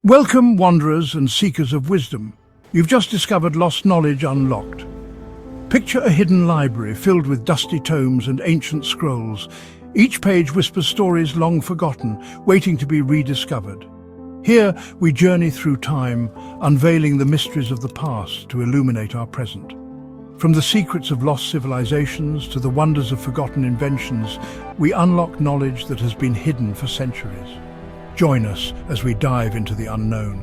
Welcome, wanderers and seekers of wisdom. You've just discovered lost knowledge unlocked. Picture a hidden library filled with dusty tomes and ancient scrolls. Each page whispers stories long forgotten, waiting to be rediscovered. Here, we journey through time, unveiling the mysteries of the past to illuminate our present. From the secrets of lost civilizations to the wonders of forgotten inventions, we unlock knowledge that has been hidden for centuries. Join us as we dive into the unknown,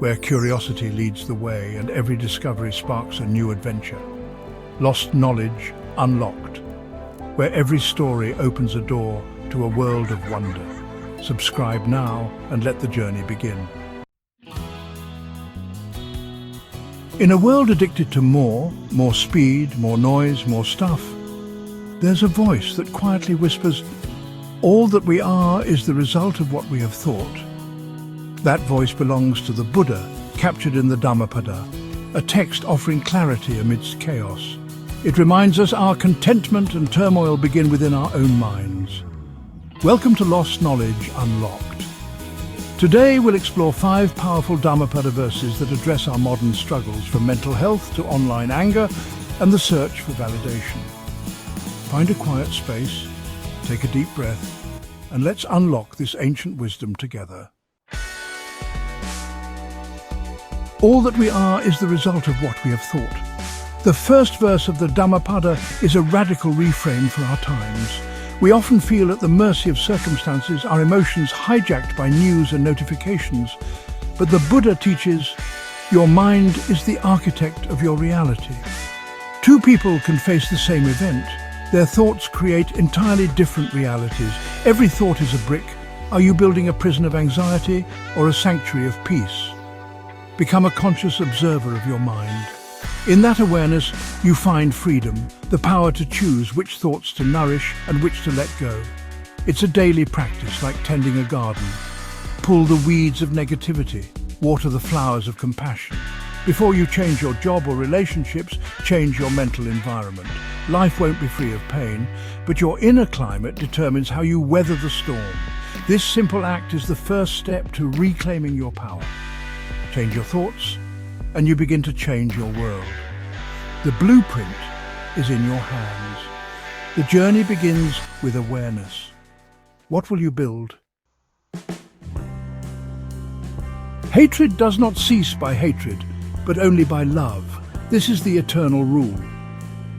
where curiosity leads the way and every discovery sparks a new adventure. Lost knowledge unlocked, where every story opens a door to a world of wonder. Subscribe now and let the journey begin. In a world addicted to more speed, more noise, more stuff, there's a voice that quietly whispers, "All that we are is the result of what we have thought." That voice belongs to the Buddha, captured in the Dhammapada, a text offering clarity amidst chaos. It reminds us our contentment and turmoil begin within our own minds. Welcome to Lost Knowledge Unlocked. Today we'll explore 5 powerful Dhammapada verses that address our modern struggles, from mental health to online anger and the search for validation. Find a quiet space, take a deep breath, and let's unlock this ancient wisdom together. All that we are is the result of what we have thought. The first verse of the Dhammapada is a radical reframe for our times. We often feel at the mercy of circumstances, our emotions hijacked by news and notifications. But the Buddha teaches, your mind is the architect of your reality. 2 people can face the same event. Their thoughts create entirely different realities. Every thought is a brick. Are you building a prison of anxiety or a sanctuary of peace? Become a conscious observer of your mind. In that awareness, you find freedom, the power to choose which thoughts to nourish and which to let go. It's a daily practice, like tending a garden. Pull the weeds of negativity, water the flowers of compassion. Before you change your job or relationships, change your mental environment. Life won't be free of pain, but your inner climate determines how you weather the storm. This simple act is the first step to reclaiming your power. Change your thoughts, and you begin to change your world. The blueprint is in your hands. The journey begins with awareness. What will you build? Hatred does not cease by hatred, but only by love. This is the eternal rule.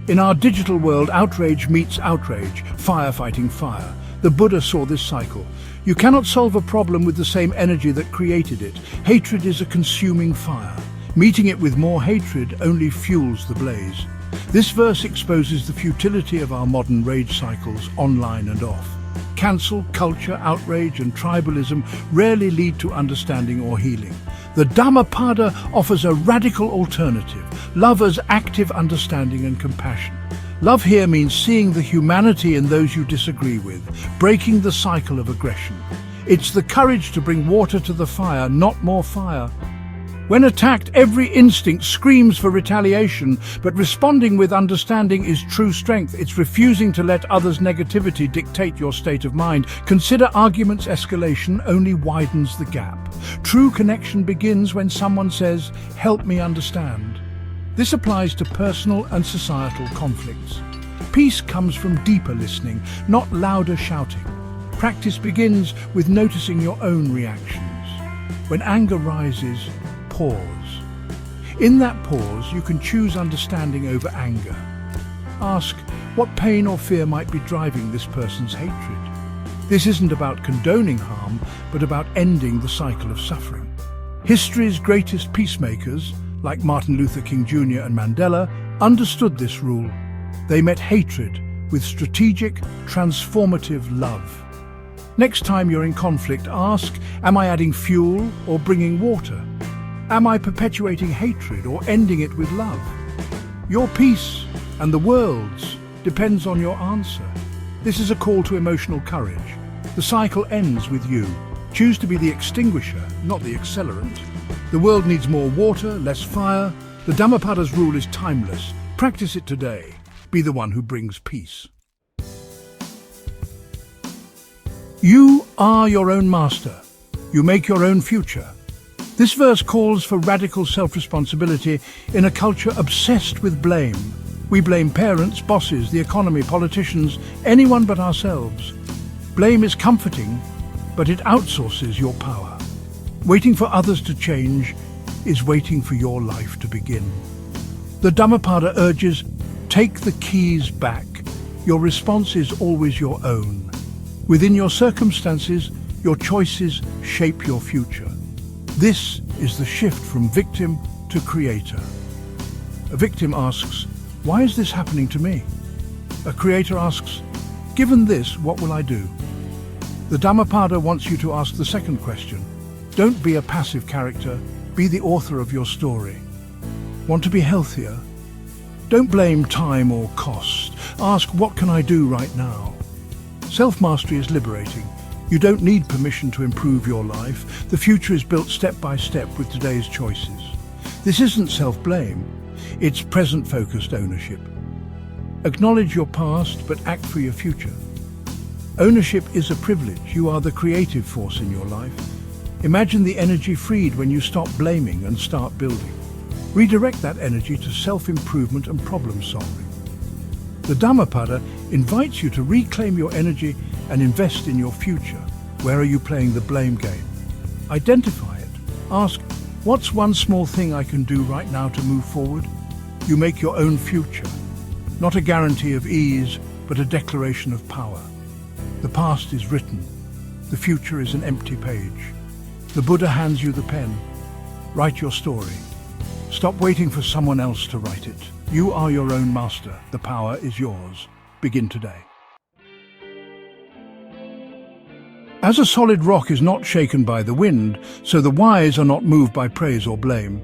In our digital world, outrage meets outrage, fire fighting fire. The Buddha saw this cycle. You cannot solve a problem with the same energy that created it. Hatred is a consuming fire. Meeting it with more hatred only fuels the blaze. This verse exposes the futility of our modern rage cycles, online and off. Cancel, culture, outrage and tribalism rarely lead to understanding or healing. The Dhammapada offers a radical alternative. Love as active understanding and compassion. Love here means seeing the humanity in those you disagree with, breaking the cycle of aggression. It's the courage to bring water to the fire, not more fire. When attacked, every instinct screams for retaliation, but responding with understanding is true strength. It's refusing to let others' negativity dictate your state of mind. Consider arguments' escalation only widens the gap. True connection begins when someone says, "Help me understand." This applies to personal and societal conflicts. Peace comes from deeper listening, not louder shouting. Practice begins with noticing your own reactions. When anger rises, pause. In that pause, you can choose understanding over anger. Ask, what pain or fear might be driving this person's hatred? This isn't about condoning harm, but about ending the cycle of suffering. History's greatest peacemakers, like Martin Luther King Jr. and Mandela, understood this rule. They met hatred with strategic, transformative love. Next time you're in conflict, ask, am I adding fuel or bringing water? Am I perpetuating hatred or ending it with love? Your peace and the world's depends on your answer. This is a call to emotional courage. The cycle ends with you. Choose to be the extinguisher, not the accelerant. The world needs more water, less fire. The Dhammapada's rule is timeless. Practice it today. Be the one who brings peace. You are your own master. You make your own future. This verse calls for radical self-responsibility in a culture obsessed with blame. We blame parents, bosses, the economy, politicians, anyone but ourselves. Blame is comforting, but it outsources your power. Waiting for others to change is waiting for your life to begin. The Dhammapada urges, take the keys back. Your response is always your own. Within your circumstances, your choices shape your future. This is the shift from victim to creator. A victim asks, why is this happening to me? A creator asks, given this, what will I do? The Dhammapada wants you to ask the second question. Don't be a passive character, be the author of your story. Want to be healthier? Don't blame time or cost. Ask, what can I do right now? Self-mastery is liberating. You don't need permission to improve your life. The future is built step by step with today's choices. This isn't self-blame, it's present-focused ownership. Acknowledge your past, but act for your future. Ownership is a privilege. You are the creative force in your life. Imagine the energy freed when you stop blaming and start building. Redirect that energy to self-improvement and problem-solving. The Dhammapada invites you to reclaim your energy and invest in your future. Where are you playing the blame game? Identify it. Ask, what's one small thing I can do right now to move forward? You make your own future. Not a guarantee of ease, but a declaration of power. The past is written. The future is an empty page. The Buddha hands you the pen. Write your story. Stop waiting for someone else to write it. You are your own master. The power is yours. Begin today. As a solid rock is not shaken by the wind, so the wise are not moved by praise or blame.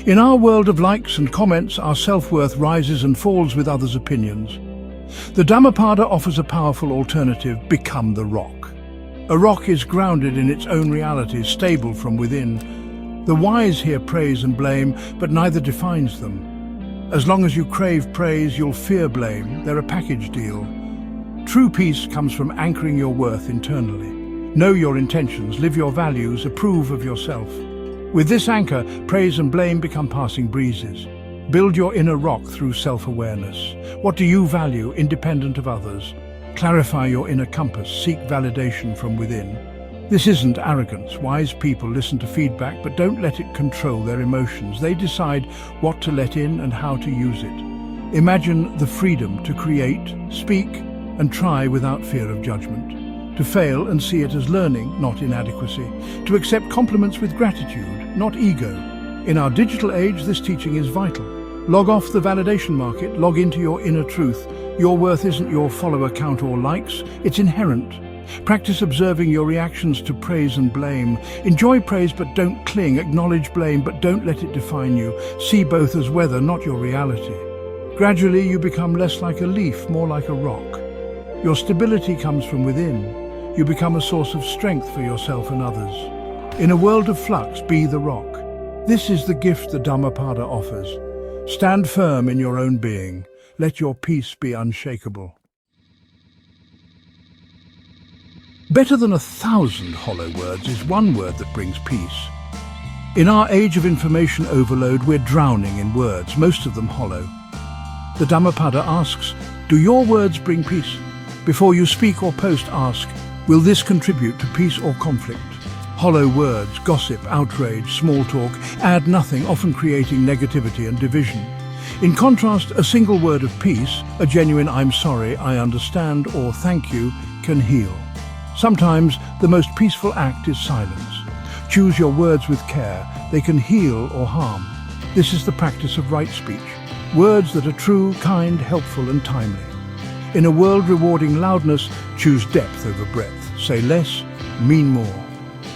In our world of likes and comments, our self-worth rises and falls with others' opinions. The Dhammapada offers a powerful alternative: become the rock. A rock is grounded in its own reality, stable from within. The wise hear praise and blame, but neither defines them. As long as you crave praise, you'll fear blame. They're a package deal. True peace comes from anchoring your worth internally. Know your intentions, live your values, approve of yourself. With this anchor, praise and blame become passing breezes. Build your inner rock through self-awareness. What do you value, independent of others? Clarify your inner compass, seek validation from within. This isn't arrogance. Wise people listen to feedback, but don't let it control their emotions. They decide what to let in and how to use it. Imagine the freedom to create, speak, and try without fear of judgment. To fail and see it as learning, not inadequacy. To accept compliments with gratitude, not ego. In our digital age, this teaching is vital. Log off the validation market, log into your inner truth. Your worth isn't your follower count or likes, it's inherent. Practice observing your reactions to praise and blame. Enjoy praise but don't cling. Acknowledge blame but don't let it define you. See both as weather, not your reality. Gradually you become less like a leaf, more like a rock. Your stability comes from within. You become a source of strength for yourself and others. In a world of flux, be the rock. This is the gift the Dhammapada offers. Stand firm in your own being. Let your peace be unshakable. Better than 1,000 hollow words is one word that brings peace. In our age of information overload, we're drowning in words, most of them hollow. The Dhammapada asks, do your words bring peace? Before you speak or post, ask, will this contribute to peace or conflict? Hollow words, gossip, outrage, small talk add nothing, often creating negativity and division. In contrast, a single word of peace, a genuine "I'm sorry, I understand" or "thank you" can heal. Sometimes the most peaceful act is silence. Choose your words with care. They can heal or harm. This is the practice of right speech. Words that are true, kind, helpful and timely. In a world rewarding loudness, choose depth over breadth. Say less, mean more.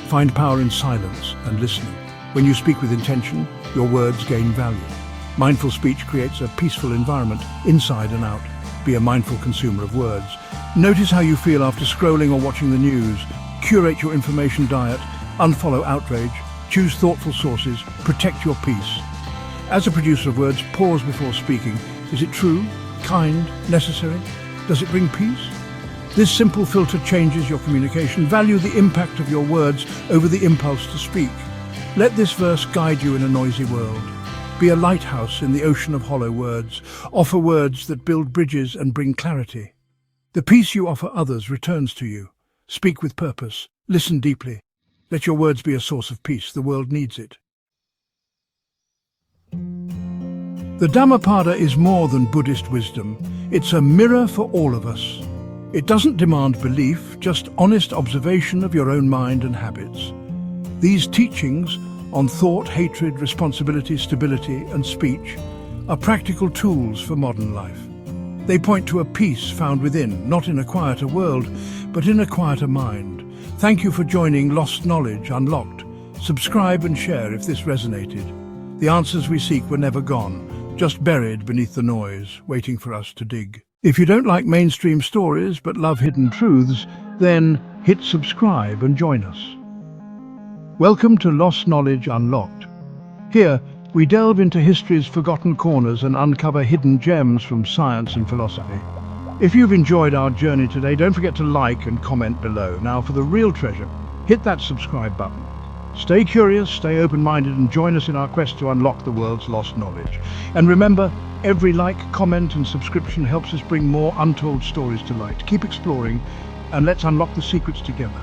Find power in silence and listening. When you speak with intention, your words gain value. Mindful speech creates a peaceful environment, inside and out. Be a mindful consumer of words. Notice how you feel after scrolling or watching the news. Curate your information diet. Unfollow outrage. Choose thoughtful sources. Protect your peace. As a producer of words, pause before speaking. Is it true, kind, necessary? Does it bring peace? This simple filter changes your communication. Value the impact of your words over the impulse to speak. Let this verse guide you in a noisy world. Be a lighthouse in the ocean of hollow words. Offer words that build bridges and bring clarity. The peace you offer others returns to you. Speak with purpose. Listen deeply. Let your words be a source of peace. The world needs it. The Dhammapada is more than Buddhist wisdom. It's a mirror for all of us. It doesn't demand belief, just honest observation of your own mind and habits. These teachings on thought, hatred, responsibility, stability, and speech are practical tools for modern life. They point to a peace found within, not in a quieter world, but in a quieter mind. Thank you for joining Lost Knowledge Unlocked. Subscribe and share if this resonated. The answers we seek were never gone, just buried beneath the noise, waiting for us to dig. If you don't like mainstream stories but love hidden truths, then hit subscribe and join us. Welcome to Lost Knowledge Unlocked. Here, we delve into history's forgotten corners and uncover hidden gems from science and philosophy. If you've enjoyed our journey today, don't forget to like and comment below. Now, for the real treasure, hit that subscribe button. Stay curious, stay open-minded, and join us in our quest to unlock the world's lost knowledge. And remember, every like, comment, and subscription helps us bring more untold stories to light. Keep exploring, and let's unlock the secrets together.